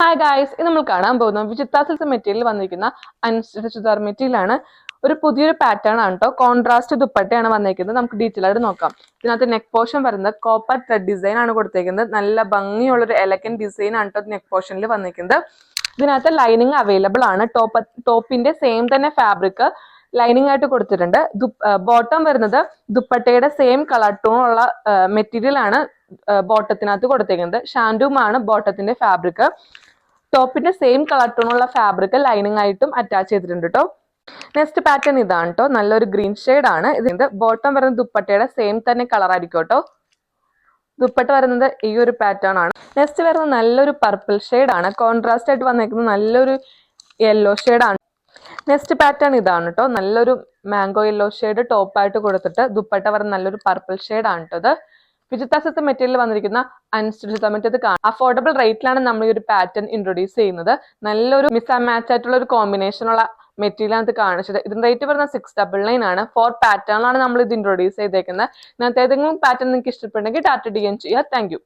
Hi guys, ഇത് നമ്മൾ കാണാൻ പോകുന്ന വിചിത്ര സിൽക്ക് മെറ്റീരിയൽ വന്നിരിക്കുന്ന അൻസ്റ്റിച്ച് ചുരിദാർ മെറ്റീരിയൽ ആണ്. ഒരു പുതിയൊരു പാറ്റേൺ ആണ് കേട്ടോ. കോൺട്രാസ്റ്റ് ദുപ്പട്ടയാണ് വന്നിരിക്കുന്നത്. നമുക്ക് ഡീറ്റെയിൽ ആയിട്ട് നോക്കാം. ഇതിനകത്ത് നെക്ക് പോർഷൻ വരുന്നത് കോപ്പർ ത്രെഡ് ഡിസൈൻ ആണ് കൊടുത്തിരിക്കുന്നത്. നല്ല ഭംഗിയുള്ള ഒരു എലഗന്റ് ഡിസൈൻ ആണ് കേട്ടോ നെക്ക് പോർഷനിൽ വന്നിരിക്കുന്നത്. ഇതിനകത്ത് ലൈനിങ് അവൈലബിൾ ആണ്. ടോപ്പിന്റെ സെയിം തന്നെ ഫാബ്രിക് ലൈനിങ് ആയിട്ട് കൊടുത്തിട്ടുണ്ട്. ബോട്ടം വരുന്നത് ദുപ്പട്ടയുടെ സെയിം കളർ ടോൺ ഉള്ള മെറ്റീരിയൽ ആണ് ബോട്ടത്തിനകത്ത് കൊടുത്തിരിക്കുന്നത്. ഷാൻഡുമാണ് ബോട്ടത്തിന്റെ ഫാബ്രിക്. ടോപ്പിന്റെ സെയിം കളർ ടോൺ ഉള്ള ഫാബ്രിക് ലൈനിങ് ആയിട്ടും അറ്റാച്ച് ചെയ്തിട്ടുണ്ട് കേട്ടോ. നെക്സ്റ്റ് പാറ്റേൺ ഇതാണ് കേട്ടോ. നല്ലൊരു ഗ്രീൻ ഷെയ്ഡ് ആണ്. ഇതിന്റെ ബോട്ടം വരുന്നത് ദുപ്പട്ടയുടെ സെയിം തന്നെ കളർ ആയിരിക്കും കേട്ടോ. ദുപ്പട്ട വരുന്നത് ഈ ഒരു പാറ്റേൺ ആണ്. നെക്സ്റ്റ് വരുന്നത് നല്ലൊരു പർപ്പിൾ ഷെയ്ഡ് ആണ്. കോൺട്രാസ്റ്റ് ആയിട്ട് വന്നിരിക്കുന്നത് നല്ലൊരു യെല്ലോ ഷെയ്ഡ് ആണ്. നെക്സ്റ്റ് പാറ്റേൺ ഇതാണ് കേട്ടോ. നല്ലൊരു മാംഗോ യെല്ലോ ഷെയ്ഡ് ടോപ്പായിട്ട് കൊടുത്തിട്ട് ദുപ്പട്ട വരുന്ന നല്ലൊരു പർപ്പിൾ ഷെയ്ഡ് ആണ് കേട്ടോ. വിചിത്ര സിൽക്ക് മെറ്റീരിയൽ വന്നിരിക്കുന്ന അൻസ്റ്റിച്ച് മെറ്റീരിയൽ അഫോർഡബിൾ റേറ്റിലാണ് നമ്മൾ ഈ ഒരു പാറ്റേൺ ഇൻട്രൊഡ്യൂസ് ചെയ്യുന്നത്. നല്ലൊരു മിസ് ആൻഡ് മാച്ച് ആയിട്ടുള്ള ഒരു കോമ്പിനേഷൻ ഉള്ള മെറ്റീരിയൽ ആണ് ഇത് കാണിച്ചത്. ഇതിന്റെ റേറ്റ് വരുന്നത് 699 ആണ്. 4 പാറ്റേണിലാണ് നമ്മൾ ഇത് ഇൻട്രൊഡ്യൂസ് ചെയ്തേക്കുന്നത്. ഇതിനകത്ത് ഏതെങ്കിലും പാറ്റേൺ നിങ്ങൾക്ക് ഇഷ്ടപ്പെട്ടെങ്കിൽ ടാറ്റ DM ചെയ്യുക. Thank you.